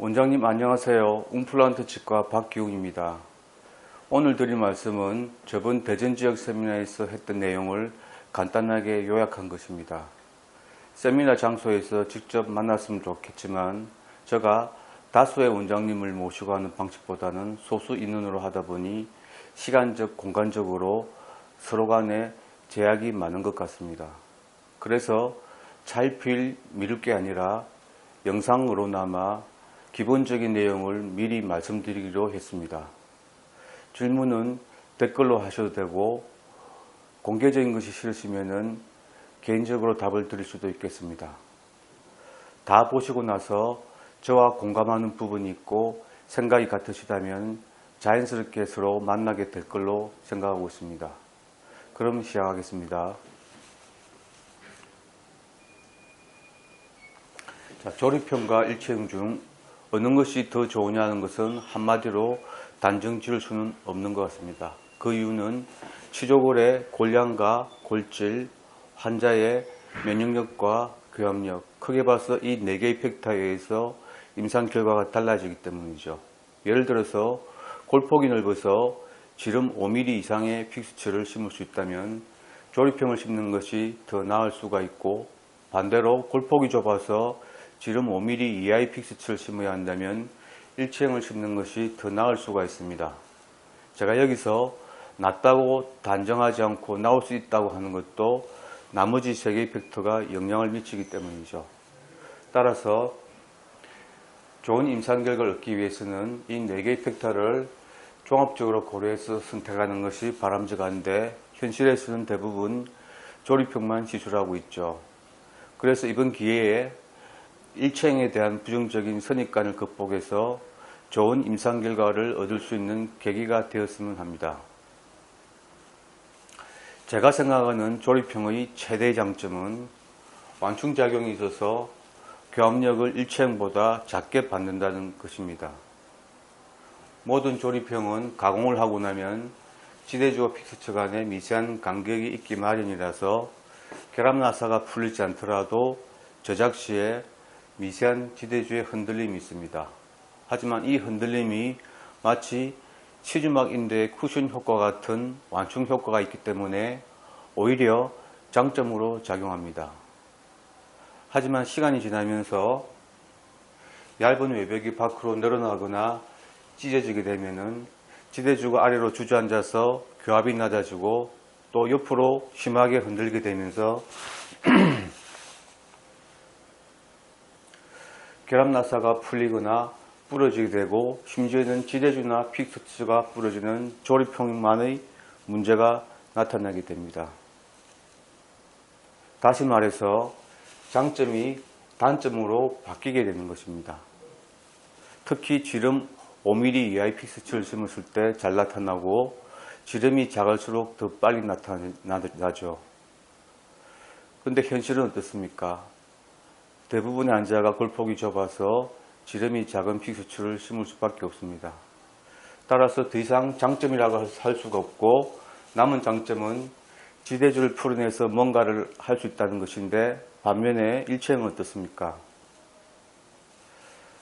원장님 안녕하세요. 임플란트 치과 박기웅입니다. 오늘 드릴 말씀은 저번 대전 지역 세미나에서 했던 내용을 간단하게 요약한 것입니다. 세미나 장소에서 직접 만났으면 좋겠지만 제가 다수의 원장님을 모시고 하는 방식보다는 소수 인원으로 하다 보니 시간적, 공간적으로 서로 간에 제약이 많은 것 같습니다. 그래서 차일피일 미룰 게 아니라 영상으로나마 기본적인 내용을 미리 말씀드리기로 했습니다. 질문은 댓글로 하셔도 되고 공개적인 것이 싫으시면 개인적으로 답을 드릴 수도 있겠습니다. 다 보시고 나서 저와 공감하는 부분이 있고 생각이 같으시다면 자연스럽게 서로 만나게 될 걸로 생각하고 있습니다. 그럼 시작하겠습니다. 조립형과 일체형 중 어느 것이 더 좋으냐는 것은 한마디로 단정 지을 수는 없는 것 같습니다. 그 이유는 치조골의 골량과 골질, 환자의 면역력과 교합력, 크게 봐서 이 4개의 팩터에 의해서 임상 결과가 달라지기 때문이죠. 예를 들어서 골폭이 넓어서 지름 5mm 이상의 픽스처를 심을 수 있다면 조립형을 심는 것이 더 나을 수가 있고, 반대로 골폭이 좁아서 지름 5mm 이하의 픽스처를 심어야 한다면 일체형을 심는 것이 더 나을 수가 있습니다. 제가 여기서 낫다고 단정하지 않고 나올 수 있다고 하는 것도 나머지 3개의 팩터가 영향을 미치기 때문이죠. 따라서 좋은 임상 결과를 얻기 위해서는 이 4개의 팩터를 종합적으로 고려해서 선택하는 것이 바람직한데, 현실에서는 대부분 조립형만 시술하고 있죠. 그래서 이번 기회에 일체형에 대한 부정적인 선입관을 극복해서 좋은 임상 결과를 얻을 수 있는 계기가 되었으면 합니다. 제가 생각하는 조립형의 최대 장점은 완충작용이 있어서 교합력을 일체형보다 작게 받는다는 것입니다. 모든 조립형은 가공을 하고 나면 지대주와 픽스처 간에 미세한 간격이 있기 마련이라서 결합나사가 풀리지 않더라도 제작 시에 미세한 지대주의 흔들림이 있습니다. 하지만 이 흔들림이 마치 치주막 인대의 쿠션 효과 같은 완충 효과가 있기 때문에 오히려 장점으로 작용합니다. 하지만 시간이 지나면서 얇은 외벽이 밖으로 늘어나거나 찢어지게 되면 지대주가 아래로 주저앉아서 교합이 낮아지고 또 옆으로 심하게 흔들게 되면서 결합나사가 풀리거나 부러지게 되고, 심지어는 지대주나 픽스처가 부러지는 조립형만의 문제가 나타나게 됩니다. 다시 말해서 장점이 단점으로 바뀌게 되는 것입니다. 특히 지름 5mm 이하의 픽스처를 심었을 때 잘 나타나고, 지름이 작을수록 더 빨리 나타나죠. 그런데 현실은 어떻습니까? 대부분의 환자가 골폭이 좁아서 지름이 작은 픽스처를 심을 수밖에 없습니다. 따라서 더 이상 장점이라고 할 수가 없고, 남은 장점은 지대주를 풀어내서 뭔가를 할 수 있다는 것인데, 반면에 일체형은 어떻습니까?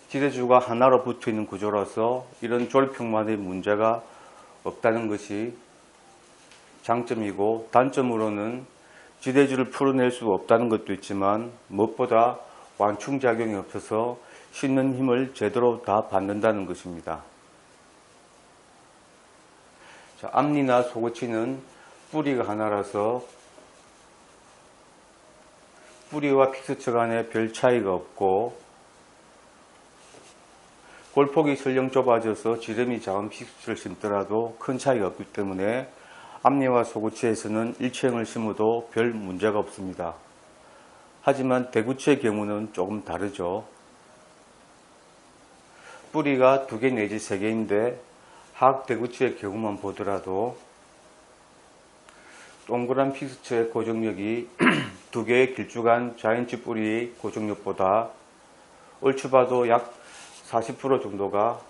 지대주가 하나로 붙어 있는 구조라서 이런 조립형만의 문제가 없다는 것이 장점이고, 단점으로는 지대주를 풀어낼 수 없다는 것도 있지만 무엇보다 완충작용이 없어서 싣는 힘을 제대로 다 받는다는 것입니다. 앞니나 속어치는 뿌리가 하나라서 뿌리와 픽스처 간에 별 차이가 없고, 골폭이 설령 좁아져서 지름이 작은 픽스처를 심더라도 큰 차이가 없기 때문에 앞니와 속어치에서는 일체형을 심어도 별 문제가 없습니다. 하지만 대구치의 경우는 조금 다르죠. 뿌리가 2개 내지 3개인데 하악 대구치의 경우만 보더라도 동그란 픽스처의 고정력이 2개의 길쭉한 자인치 뿌리의 고정력보다 얼추 봐도 약 40% 정도가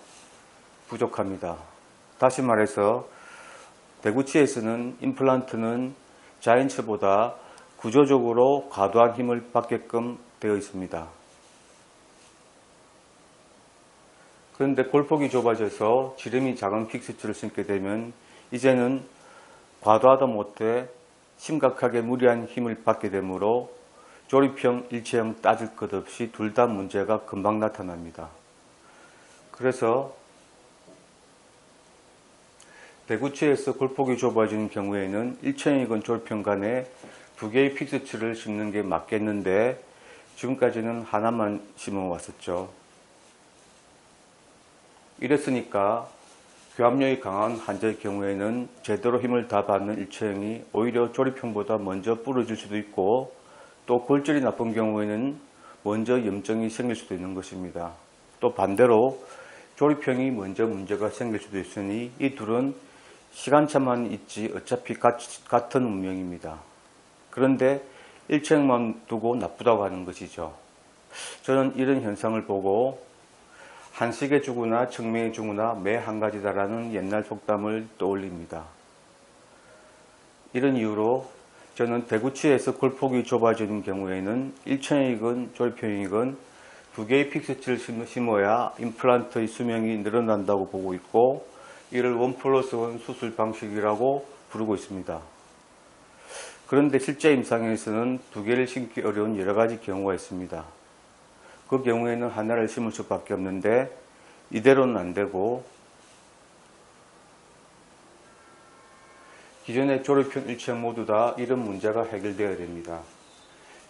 부족합니다. 다시 말해서 대구치에서는 임플란트는 자인치보다 구조적으로 과도한 힘을 받게끔 되어 있습니다. 그런데 골폭이 좁아져서 지름이 작은 픽스처를 심게 되면 이제는 과도하다 못해 심각하게 무리한 힘을 받게 되므로 조립형, 일체형 따질 것 없이 둘 다 문제가 금방 나타납니다. 그래서 대구치에서 골폭이 좁아지는 경우에는 일체형이건 조립형 간에 두 개의 픽스처를 심는 게 맞겠는데 지금까지는 하나만 심어 왔었죠. 이랬으니까 교합력이 강한 환자의 경우에는 제대로 힘을 다 받는 일체형이 오히려 조립형보다 먼저 부러질 수도 있고, 또 골절이 나쁜 경우에는 먼저 염증이 생길 수도 있는 것입니다. 또 반대로 조립형이 먼저 문제가 생길 수도 있으니 이 둘은 시간차만 있지 어차피 같은 운명입니다. 그런데 일체형만 두고 나쁘다고 하는 것이죠. 저는 이런 현상을 보고 한식의 주구나 청명의 주구나 매 한 가지다라는 옛날 속담을 떠올립니다. 이런 이유로 저는 대구치에서 골폭이 좁아지는 경우에는 일체형이건 조립형이건 두 개의 픽스처를 심어야 임플란트의 수명이 늘어난다고 보고 있고, 이를 1+1 수술 방식이라고 부르고 있습니다. 그런데 실제 임상에서는 두 개를 심기 어려운 여러 가지 경우가 있습니다. 그 경우에는 하나를 심을 수밖에 없는데 이대로는 안 되고, 기존의 조립형, 일체형 모두 다 이런 문제가 해결되어야 됩니다.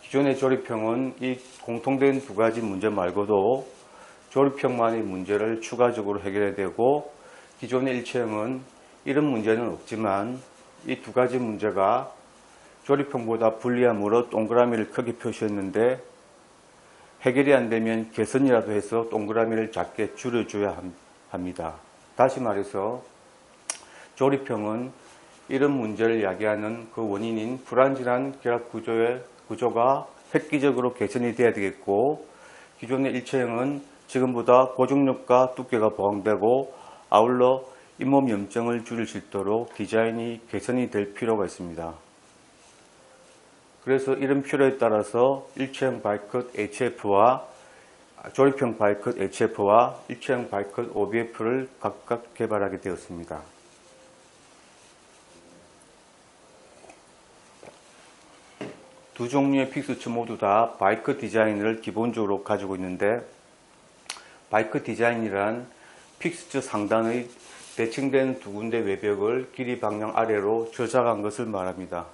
기존의 조립형은 이 공통된 두 가지 문제 말고도 조립형만의 문제를 추가적으로 해결해야 되고, 기존의 일체형은 이런 문제는 없지만 이 두 가지 문제가 조립형보다 불리함으로 동그라미를 크게 표시했는데 해결이 안 되면 개선이라도 해서 동그라미를 작게 줄여줘야 합니다. 다시 말해서 조립형은 이런 문제를 야기하는 그 원인인 불안전한 결합 구조가 획기적으로 개선이 돼야 되겠고, 기존의 일체형은 지금보다 고중력과 두께가 보강되고 아울러 잇몸 염증을 줄일 수 있도록 디자인이 개선이 될 필요가 있습니다. 그래서 이런 필요에 따라서 일체형 바이컷 HF와 조립형 바이컷 HF와 일체형 바이컷 OBF를 각각 개발하게 되었습니다. 두 종류의 픽스처 모두 다 바이컷 디자인을 기본적으로 가지고 있는데, 바이컷 디자인이란 픽스처 상단의 대칭된 두 군데 외벽을 길이 방향 아래로 저작한 것을 말합니다.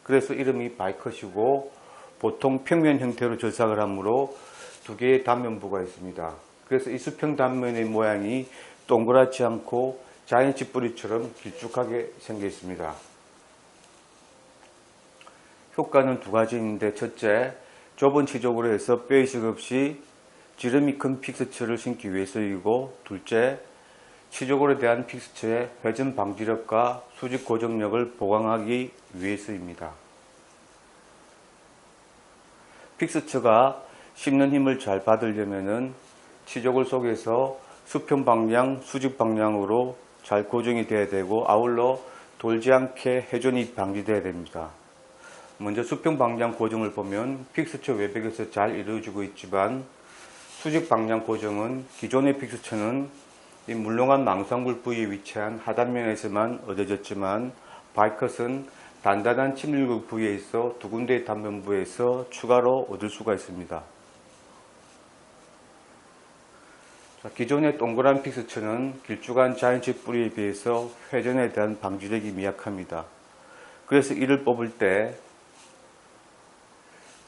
그래서 이름이 바이컷이고, 보통 평면 형태로 저작을 하므로 두 개의 단면부가 있습니다. 그래서 이 수평 단면의 모양이 동그랗지 않고 자연치 뿌리처럼 길쭉하게 생겨 있습니다. 효과는 두 가지 있는데, 첫째, 좁은 치족으로 해서 뼈의식 없이 지름이 큰 픽스처를 심기 위해서이고, 둘째, 치족으로에 대한 픽스처의 회전 방지력과 수직 고정력을 보강하기 위해서입니다. 픽스처가 씹는 힘을 잘 받으려면 치족을 속에서 수평 방향, 수직 방향으로 잘 고정이 되어야 되고, 아울러 돌지 않게 회전이 방지되어야 됩니다. 먼저 수평 방향 고정을 보면 픽스처 외벽에서 잘 이루어지고 있지만, 수직 방향 고정은 기존의 픽스처는 이 물렁한 망상굴 부위에 위치한 하단면에서만 얻어졌지만, 바이컷은 단단한 침률극 부위에 있어 두 군데의 단면부에서 추가로 얻을 수가 있습니다. 기존의 동그란 픽스처는 길쭉한 자연식 뿌리에 비해서 회전에 대한 방지력이 미약합니다. 그래서 이를 뽑을 때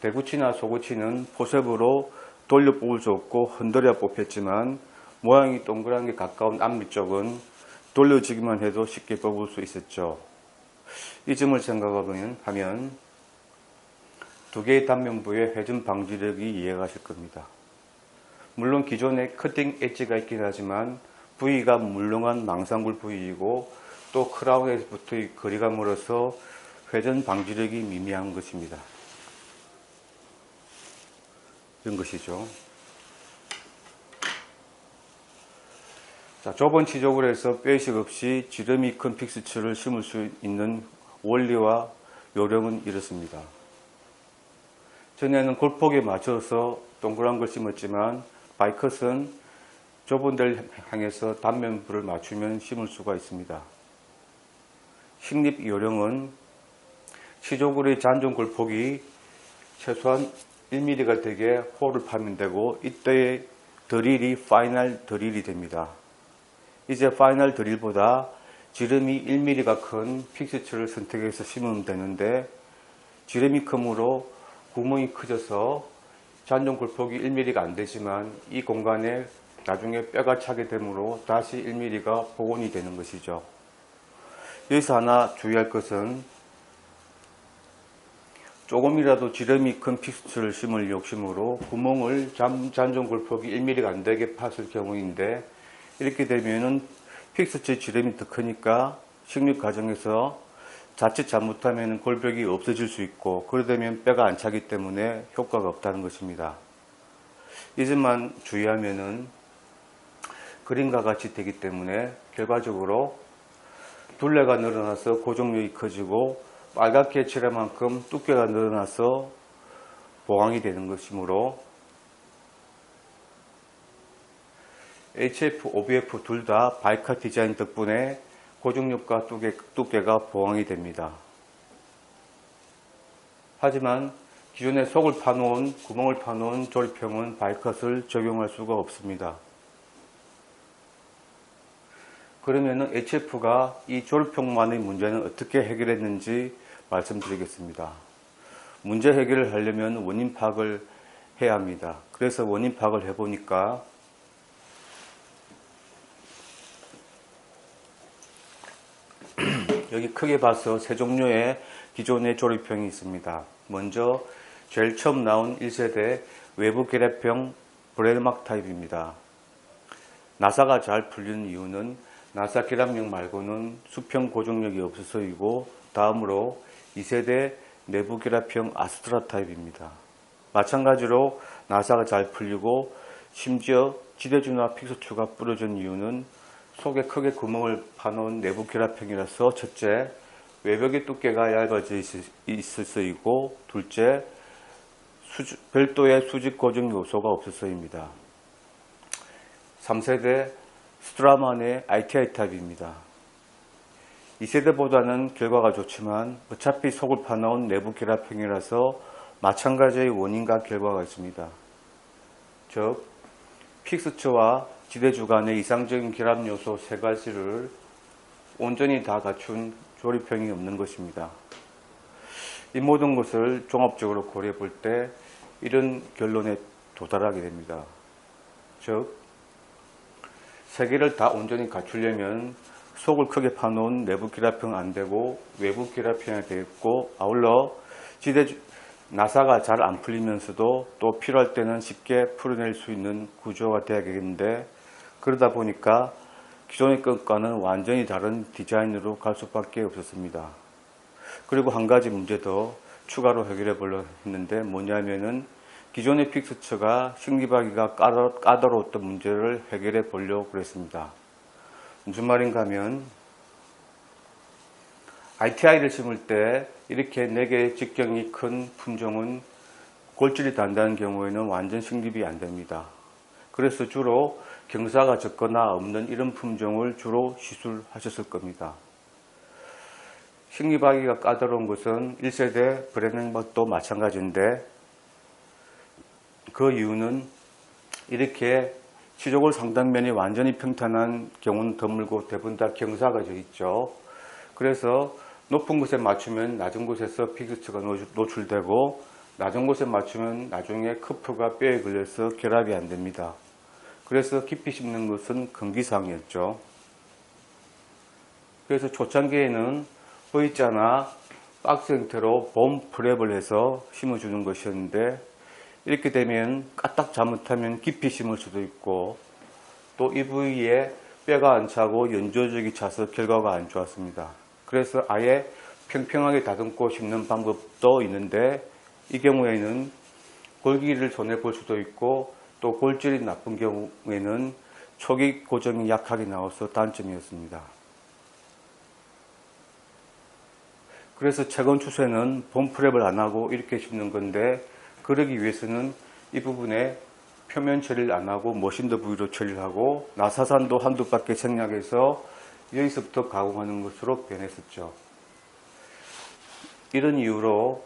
대구치나 소구치는 포셉으로 돌려 뽑을 수 없고 흔들어 뽑혔지만, 모양이 동그란 게 가까운 앞밑 쪽은 돌려주기만 해도 쉽게 뽑을 수 있었죠. 이 점을 생각하면 두 개의 단면부의 회전 방지력이 이해가 가실 겁니다. 물론 기존에 커팅 엣지가 있긴 하지만 부위가 물렁한 망상굴 부위이고, 또 크라운에서부터의 거리가 멀어서 회전 방지력이 미미한 것입니다. 이런 것이죠. 좁은 치족으로 해서 뼈의식 없이 지름이 큰 픽스처를 심을 수 있는 원리와 요령은 이렇습니다. 전에는 골폭에 맞춰서 동그란 걸 심었지만, 바이컷은 좁은 데를 향해서 단면부를 맞추면 심을 수가 있습니다. 식립 요령은 치조골의 잔존 골폭이 최소한 1mm가 되게 홀을 파면 되고, 이때의 드릴이 파이널 드릴이 됩니다. 이제 파이널 드릴보다 지름이 1mm가 큰 픽스처를 선택해서 심으면 되는데, 지름이 크므로 구멍이 커져서 잔존 골폭이 1mm가 안 되지만 이 공간에 나중에 뼈가 차게 되므로 다시 1mm가 복원이 되는 것이죠. 여기서 하나 주의할 것은, 조금이라도 지름이 큰 픽스처를 심을 욕심으로 구멍을 잔존 골폭이 1mm가 안 되게 팠을 경우인데, 이렇게 되면은 픽스처 지름이 더 크니까 식립 과정에서 자칫 잘못하면 골벽이 없어질 수 있고, 그러다면 뼈가 안 차기 때문에 효과가 없다는 것입니다. 이 점만 주의하면은 그림과 같이 되기 때문에 결과적으로 둘레가 늘어나서 고정력이 커지고 빨갛게 칠한 만큼 두께가 늘어나서 보강이 되는 것이므로 HF, OBF 둘 다 바이카 디자인 덕분에 고정력과 두께가 보강이 됩니다. 하지만 기존에 속을 파놓은, 구멍을 파놓은 조립형은 바이컷을 적용할 수가 없습니다. 그러면 HF가 이 조립형만의 문제는 어떻게 해결했는지 말씀드리겠습니다. 문제 해결을 하려면 원인 파악을 해야 합니다. 그래서 원인 파악을 해보니까 여기 크게 봐서 세 종류의 기존의 조립형이 있습니다. 먼저 제일 처음 나온 1세대 외부 결합형 브레일막 타입입니다. 나사가 잘 풀리는 이유는 나사 결합력 말고는 수평 고정력이 없어서이고, 다음으로 2세대 내부 결합형 아스트라 타입입니다. 마찬가지로 나사가 잘 풀리고 심지어 지대주나 픽스추가 부러진 이유는 속에 크게 구멍을 파놓은 내부 결합형이라서, 첫째, 외벽의 두께가 얇아져 있어서이고, 둘째, 별도의 수직 고정 요소가 없어서입니다. 3세대 스트라만의 ITI 타입입니다. 2세대보다는 결과가 좋지만 어차피 속을 파놓은 내부 결합형이라서 마찬가지의 원인과 결과가 있습니다. 즉, 픽스처와 지대주 간의 이상적인 결합 요소 세 가지를 온전히 다 갖춘 조립형이 없는 것입니다. 이 모든 것을 종합적으로 고려해 볼 때 이런 결론에 도달하게 됩니다. 즉, 세 개를 다 온전히 갖추려면 속을 크게 파놓은 내부 결합형 안 되고 외부 결합형이 되겠고, 아울러 나사가 잘 안 풀리면서도 또 필요할 때는 쉽게 풀어낼 수 있는 구조가 되어야겠는데, 그러다 보니까 기존의 것과는 완전히 다른 디자인으로 갈 수밖에 없었습니다. 그리고 한 가지 문제 더 추가로 해결해 보려고 했는데, 뭐냐면은 기존의 픽스처가 식립하기가 까다로웠던 문제를 해결해 보려고 그랬습니다. 무슨 말인가 하면, ITI를 심을 때 이렇게 4개의 직경이 큰 품종은 골질이 단단한 경우에는 완전 식립이 안 됩니다. 그래서 주로 경사가 적거나 없는 이런 품종을 주로 시술하셨을 겁니다. 식립하기가 까다로운 것은 1세대 브레일막도 마찬가지인데, 그 이유는 이렇게 치조골 상단면이 완전히 평탄한 경우는 드물고 대부분 다 경사가 져 있죠. 그래서 높은 곳에 맞추면 낮은 곳에서 픽스처가 노출되고, 낮은 곳에 맞추면 나중에 커프가 뼈에 걸려서 결합이 안 됩니다. 그래서 깊이 심는 것은 금기사항이었죠. 그래서 초창기에는 V자나 박스 형태로 봄 프랩을 해서 심어주는 것이었는데, 이렇게 되면 까딱 잘못하면 깊이 심을 수도 있고, 또 이 부위에 뼈가 안 차고 연조적이 차서 결과가 안 좋았습니다. 그래서 아예 평평하게 다듬고 심는 방법도 있는데, 이 경우에는 골기를 손해볼 수도 있고, 또 골질이 나쁜 경우에는 초기 고정이 약하게 나와서 단점이었습니다. 그래서 최근 추세는 봄 프랩을 안 하고 이렇게 심는 건데, 그러기 위해서는 이 부분에 표면 처리를 안 하고 머신더 부위로 처리를 하고 나사산도 한두 바퀴 생략해서 여기서부터 가공하는 것으로 변했었죠. 이런 이유로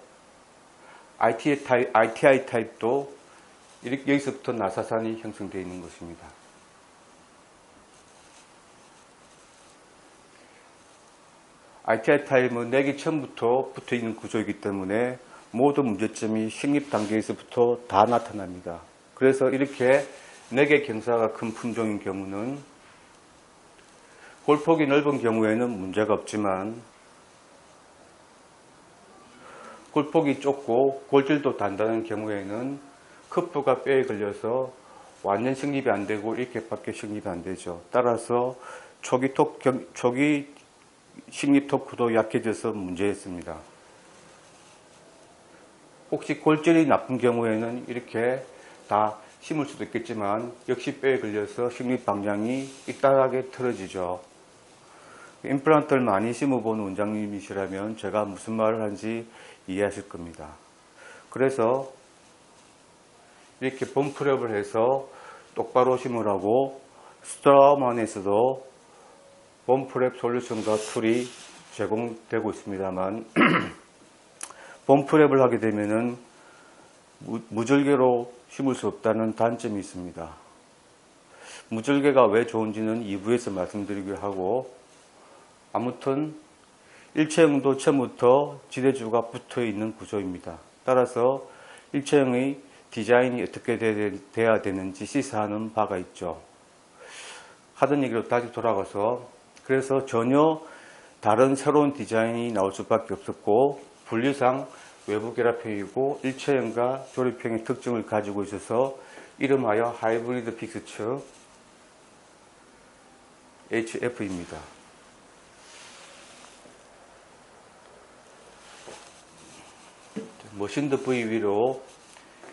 ITI 타입도 여기서부터 나사산이 형성되어 있는 것입니다. ITI 타입은 내기 처음부터 붙어 있는 구조이기 때문에 모든 문제점이 식립 단계에서부터 다 나타납니다. 그래서 이렇게 내개 경사가 큰 품종인 경우는 골폭이 넓은 경우에는 문제가 없지만 골폭이 좁고 골질도 단단한 경우에는 커프가 뼈에 걸려서 완전 식립이 안 되고 이렇게밖에 식립이 안 되죠. 따라서 초기 식립 토크도 약해져서 문제였습니다. 혹시 골질이 나쁜 경우에는 이렇게 다 심을 수도 있겠지만 역시 뼈에 걸려서 식립 방향이 이따하게 틀어지죠. 임플란트를 많이 심어본 원장님이시라면 제가 무슨 말을 하는지 이해하실 겁니다. 그래서 이렇게 봄프랩을 해서 똑바로 심으라고 스트라우만에서도 봄프랩 솔루션과 툴이 제공되고 있습니다만 봄프랩을 하게 되면은 무절개로 심을 수 없다는 단점이 있습니다. 무절개가 왜 좋은지는 2부에서 말씀드리기로 하고, 아무튼 일체형도 처음부터 지대주가 붙어 있는 구조입니다. 따라서 일체형의 디자인이 어떻게 돼야 되는지 시사하는 바가 있죠. 하던 얘기로 다시 돌아가서, 그래서 전혀 다른 새로운 디자인이 나올 수밖에 없었고, 분류상 외부 결합형이고 일체형과 조립형의 특징을 가지고 있어서 이름하여 하이브리드 픽스처 HF입니다. 머신드 부위 위로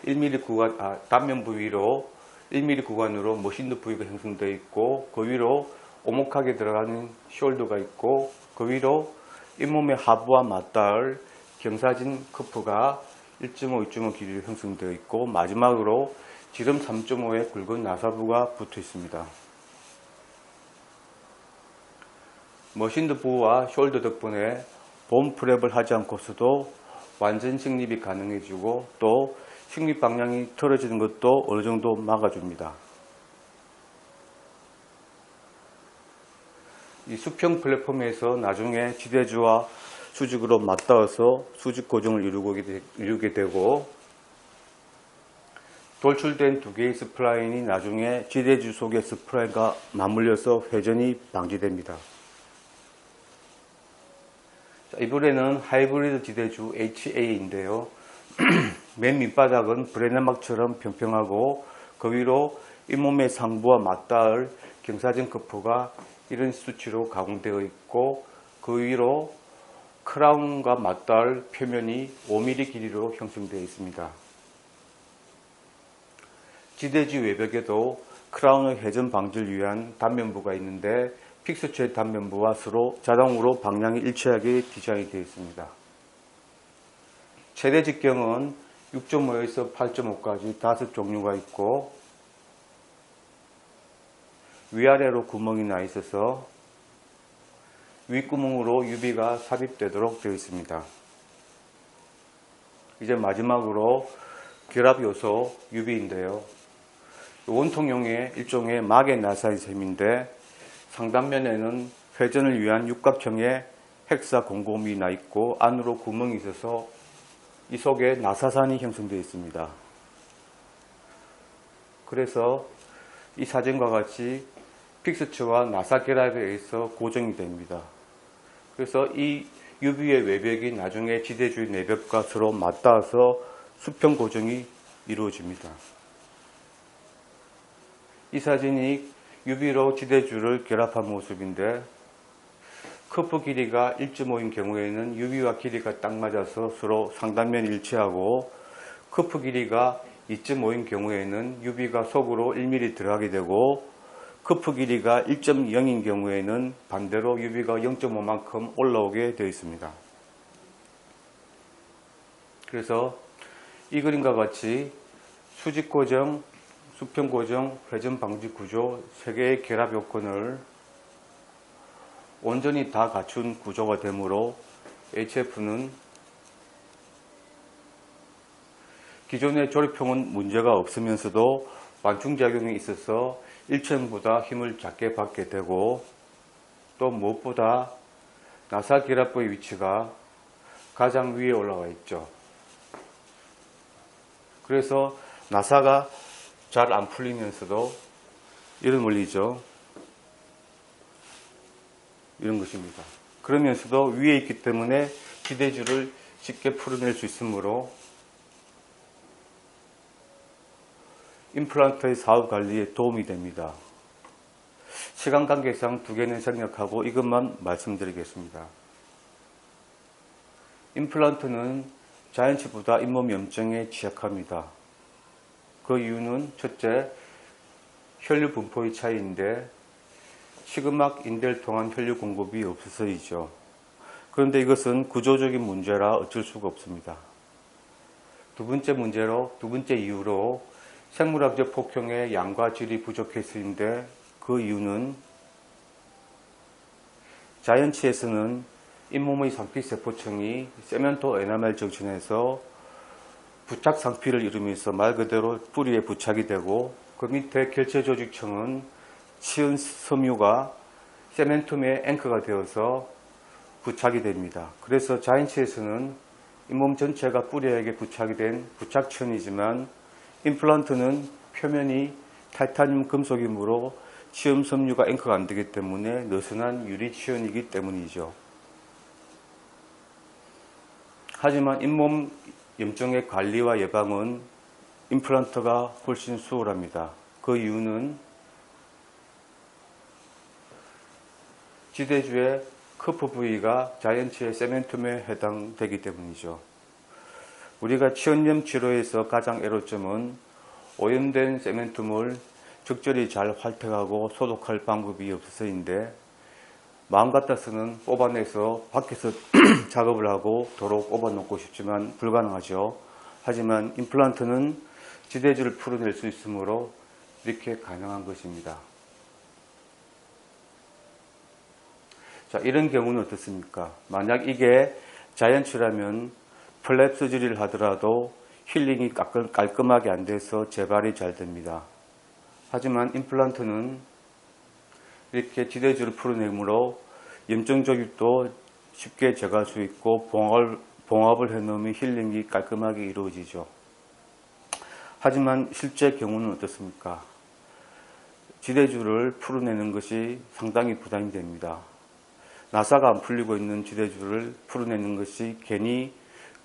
1mm 구간, 단면 부위로 1mm 구간으로 머신드 부위가 형성되어 있고, 그 위로 오목하게 들어가는 숄더가 있고, 그 위로 잇몸의 하부와 맞닿을 경사진 커프가 1.5, 2.5 길이로 형성되어 있고, 마지막으로 지름 3.5의 굵은 나사부가 붙어 있습니다. 머신드 부와 숄더 덕분에 봄프랩을 하지 않고서도 완전 식립이 가능해지고, 또 식립 방향이 틀어지는 것도 어느 정도 막아줍니다. 이 수평 플랫폼에서 나중에 지대주와 수직으로 맞닿아서 수직 고정을 이루게 되고, 돌출된 두 개의 스플라인이 나중에 지대주 속의 스플라인과 맞물려서 회전이 방지됩니다. 자, 이번에는 하이브리드 지대주 HA인데요. 맨 밑바닥은 브레네막처럼 평평하고, 그 위로 잇몸의 상부와 맞닿을 경사진 커프가 이런 수치로 가공되어 있고, 그 위로 크라운과 맞닿을 표면이 5mm 길이로 형성되어 있습니다. 지대지 외벽에도 크라운의 회전 방지를 위한 단면부가 있는데, 픽스처의 단면부와 서로 자동으로 방향이 일치하게 디자인이 되어 있습니다. 최대 직경은 6.5에서 8.5까지 5종류가 있고, 위아래로 구멍이 나 있어서 윗구멍으로 유비가 삽입되도록 되어 있습니다. 이제 마지막으로 결합 요소 유비인데요. 원통용의 일종의 막의 나사인 셈인데, 상단면에는 회전을 위한 육각형의 헥사 공고음이 나 있고, 안으로 구멍이 있어서 이 속에 나사산이 형성되어 있습니다. 그래서 이 사진과 같이 픽스처와 나사 결합에 의해서 고정이 됩니다. 그래서 이 유비의 외벽이 나중에 지대주의 내벽과 서로 맞닿아서 수평 고정이 이루어집니다. 이 사진이 유비로 지대주를 결합한 모습인데, 커프 길이가 1.5인 경우에는 유비와 길이가 딱 맞아서 서로 상단면이 일치하고, 커프 길이가 2.5인 경우에는 유비가 속으로 1mm 들어가게 되고, 커프 길이가 1.0인 경우에는 반대로 유비가 0.5만큼 올라오게 되어 있습니다. 그래서 이 그림과 같이 수직 고정, 수평 고정, 회전 방지 구조 3개의 결합 요건을 온전히 다 갖춘 구조가 되므로 HF는 기존의 조립형은 문제가 없으면서도 완충작용이 있어서 1층보다 힘을 작게 받게 되고, 또 무엇보다 나사 결합부의 위치가 가장 위에 올라와 있죠. 그래서 나사가 잘 안 풀리면서도 이런 원리죠. 이런 것입니다. 그러면서도 위에 있기 때문에 지대줄을 쉽게 풀어낼 수 있으므로 임플란트의 사후 관리에 도움이 됩니다. 시간 관계상 2개는 생략하고 이것만 말씀드리겠습니다. 임플란트는 자연치보다 잇몸 염증에 취약합니다. 그 이유는 첫째, 혈류 분포의 차이인데 시그막 인대를 통한 혈류 공급이 없어서이죠. 그런데 이것은 구조적인 문제라 어쩔 수가 없습니다. 두 번째 이유로 생물학적 폭형의 양과 질이 부족해서인데, 그 이유는 자연치에서는 잇몸의 상피세포층이 세멘토 에나멜 정신에서 부착 상피를 이루면서 말 그대로 뿌리에 부착이 되고, 그 밑에 결체조직층은 치은 섬유가 세멘툼의 앵커가 되어서 부착이 됩니다. 그래서 자연치에서는 잇몸 전체가 뿌리에게 부착이 된 부착천이지만, 임플란트는 표면이 타이타늄 금속이므로 치음 섬유가 앵커가 안 되기 때문에 느슨한 유리 치연이기 때문이죠. 하지만 잇몸 염증의 관리와 예방은 임플란트가 훨씬 수월합니다. 그 이유는 지대주의 커프 부위가 자연치의 세멘툼에 해당되기 때문이죠. 우리가 치연염 치료에서 가장 애로점은 오염된 세멘툼을 적절히 잘 활택하고 소독할 방법이 없어서인데, 마음 같아서는 뽑아내서 밖에서 작업을 하고 도로 뽑아놓고 싶지만 불가능하죠. 하지만 임플란트는 지대줄을 풀어낼 수 있으므로 이렇게 가능한 것입니다. 자, 이런 경우는 어떻습니까? 만약 이게 자연치라면 플랩 서저리를 하더라도 힐링이 깔끔하게 안 돼서 재발이 잘 됩니다. 하지만 임플란트는 이렇게 지대줄을 풀어내므로 염증 조직도 쉽게 제거할 수 있고 봉합을 해놓으면 힐링이 깔끔하게 이루어지죠. 하지만 실제 경우는 어떻습니까? 지대줄을 풀어내는 것이 상당히 부담이 됩니다. 나사가 안 풀리고 있는 지대줄을 풀어내는 것이 괜히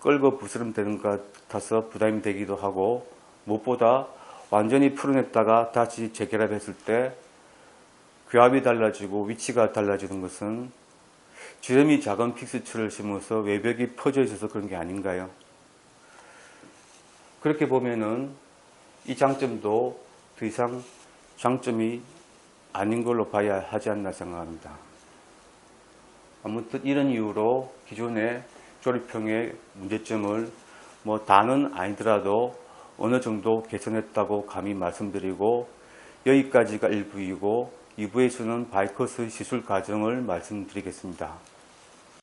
끌고 부스럼되는 것 같아서 부담이 되기도 하고, 무엇보다 완전히 풀어냈다가 다시 재결합했을 때 교합이 달라지고 위치가 달라지는 것은 지름이 작은 픽스처를 심어서 외벽이 퍼져 있어서 그런 게 아닌가요? 그렇게 보면은 이 장점도 더 이상 장점이 아닌 걸로 봐야 하지 않나 생각합니다. 아무튼 이런 이유로 기존의 조립형의 문제점을 다는 아니더라도 어느 정도 개선했다고 감히 말씀드리고, 여기까지가 1부이고 2부에서는 바이커스 시술 과정을 말씀드리겠습니다.